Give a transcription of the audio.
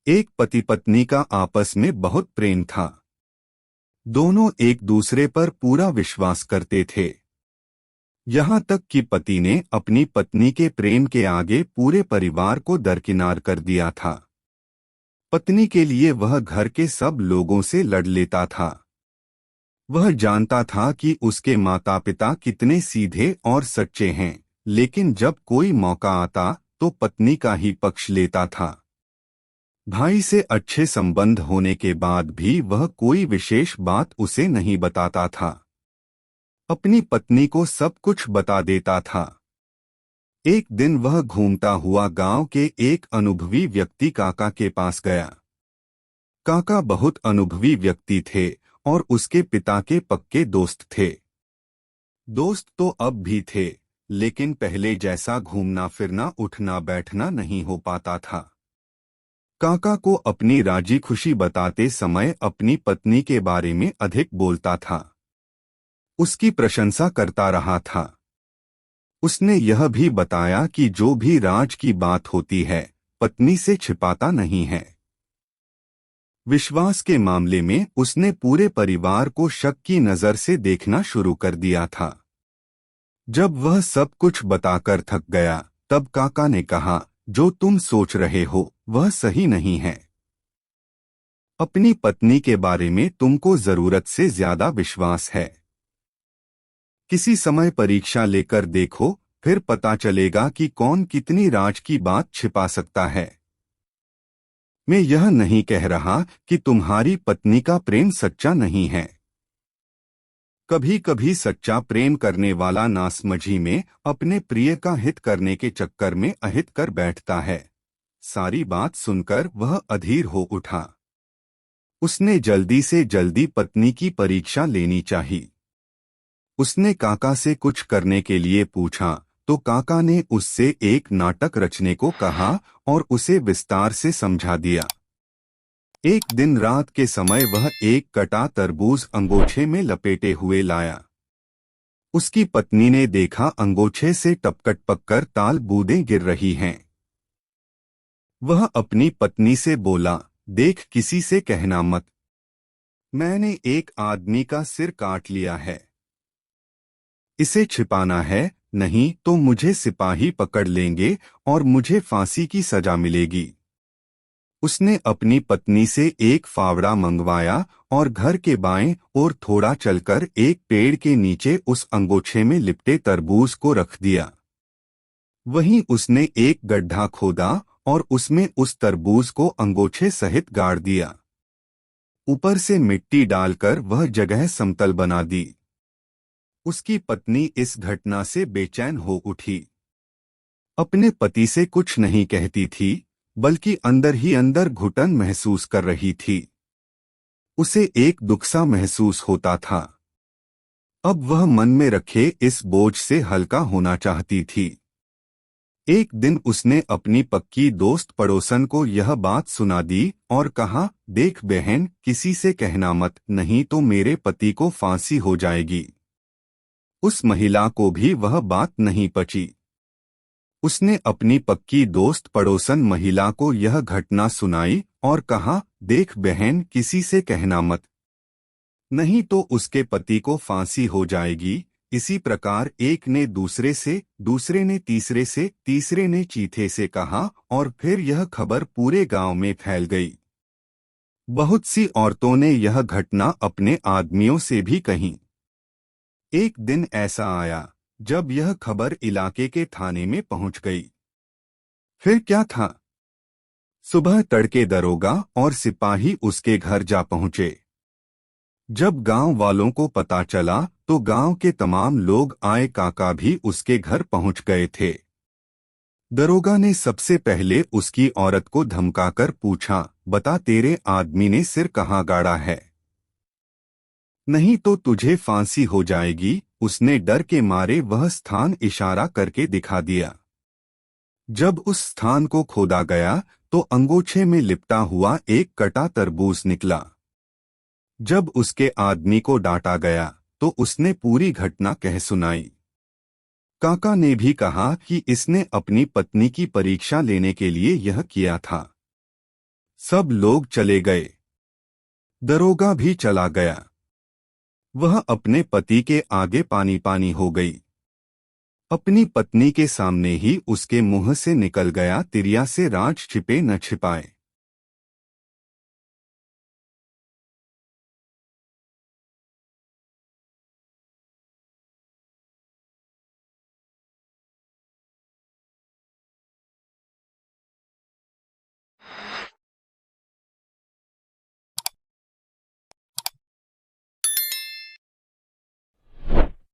एक पति पत्नी का आपस में बहुत प्रेम था। दोनों एक दूसरे पर पूरा विश्वास करते थे। यहाँ तक कि पति ने अपनी पत्नी के प्रेम के आगे पूरे परिवार को दरकिनार कर दिया था। पत्नी के लिए वह घर के सब लोगों से लड़ लेता था। वह जानता था कि उसके माता पिता कितने सीधे और सच्चे हैं, लेकिन जब कोई मौका आता तो पत्नी का ही पक्ष लेता था। भाई से अच्छे संबंध होने के बाद भी वह कोई विशेष बात उसे नहीं बताता था। अपनी पत्नी को सब कुछ बता देता था। एक दिन वह घूमता हुआ गांव के एक अनुभवी व्यक्ति काका के पास गया। काका बहुत अनुभवी व्यक्ति थे और उसके पिता के पक्के दोस्त थे। दोस्त तो अब भी थे, लेकिन पहले जैसा घूमना फिरना उठना बैठना नहीं हो पाता था। काका को अपनी राजी खुशी बताते समय अपनी पत्नी के बारे में अधिक बोलता था। उसकी प्रशंसा करता रहा था। उसने यह भी बताया कि जो भी राज की बात होती है पत्नी से छिपाता नहीं है। विश्वास के मामले में उसने पूरे परिवार को शक की नजर से देखना शुरू कर दिया था। जब वह सब कुछ बताकर थक गया, तब काका ने कहा, जो तुम सोच रहे हो वह सही नहीं है। अपनी पत्नी के बारे में तुमको जरूरत से ज्यादा विश्वास है। किसी समय परीक्षा लेकर देखो, फिर पता चलेगा कि कौन कितनी राज की बात छिपा सकता है। मैं यह नहीं कह रहा कि तुम्हारी पत्नी का प्रेम सच्चा नहीं है। कभी कभी सच्चा प्रेम करने वाला नासमझी में अपने प्रिय का हित करने के चक्कर में अहित कर बैठता है। सारी बात सुनकर वह अधीर हो उठा। उसने जल्दी से जल्दी पत्नी की परीक्षा लेनी चाहिए। उसने काका से कुछ करने के लिए पूछा तो काका ने उससे एक नाटक रचने को कहा और उसे विस्तार से समझा दिया। एक दिन रात के समय वह एक कटा तरबूज अंगोछे में लपेटे हुए लाया। उसकी पत्नी ने देखा अंगोछे से टपकट पककर ताल बूंदें गिर रही हैं। वह अपनी पत्नी से बोला, देख किसी से कहना मत। मैंने एक आदमी का सिर काट लिया है। इसे छिपाना है, नहीं तो मुझे सिपाही पकड़ लेंगे और मुझे फांसी की सजा मिलेगी। उसने अपनी पत्नी से एक फावड़ा मंगवाया और घर के बाएं ओर थोड़ा चलकर एक पेड़ के नीचे उस अंगोछे में लिपटे तरबूज को रख दिया। वहीं उसने एक गड्ढा खोदा और उसमें उस तरबूज को अंगोछे सहित गाड़ दिया। ऊपर से मिट्टी डालकर वह जगह समतल बना दी। उसकी पत्नी इस घटना से बेचैन हो उठी। अपने पति से कुछ नहीं कहती थी, बल्कि अंदर ही अंदर घुटन महसूस कर रही थी। उसे एक दुख सा महसूस होता था। अब वह मन में रखे इस बोझ से हल्का होना चाहती थी। एक दिन उसने अपनी पक्की दोस्त पड़ोसन को यह बात सुना दी और कहा, देख बहन, किसी से कहना मत, नहीं तो मेरे पति को फांसी हो जाएगी। उस महिला को भी वह बात नहीं पची। उसने अपनी पक्की दोस्त पड़ोसन महिला को यह घटना सुनाई और कहा, देख बहन, किसी से कहना मत, नहीं तो उसके पति को फांसी हो जाएगी। इसी प्रकार एक ने दूसरे से, दूसरे ने तीसरे से, तीसरे ने चौथे से कहा और फिर यह खबर पूरे गांव में फैल गई। बहुत सी औरतों ने यह घटना अपने आदमियों से भी कही। एक दिन ऐसा आया जब यह खबर इलाके के थाने में पहुंच गई। फिर क्या था? सुबह तड़के दरोगा और सिपाही उसके घर जा पहुंचे। जब गांव वालों को पता चला तो गांव के तमाम लोग आए। काका भी उसके घर पहुंच गए थे। दरोगा ने सबसे पहले उसकी औरत को धमकाकर पूछा, बता तेरे आदमी ने सिर कहाँ गाड़ा है, नहीं तो तुझे फांसी हो जाएगी। उसने डर के मारे वह स्थान इशारा करके दिखा दिया। जब उस स्थान को खोदा गया तो अंगोछे में लिपटा हुआ एक कटा तरबूज निकला। जब उसके आदमी को डांटा गया तो उसने पूरी घटना कह सुनाई। काका ने भी कहा कि इसने अपनी पत्नी की परीक्षा लेने के लिए यह किया था। सब लोग चले गए। दरोगा भी चला गया। वह अपने पति के आगे पानी पानी हो गई। अपनी पत्नी के सामने ही उसके मुंह से निकल गया, तिरिया से राज छिपे न छिपाए।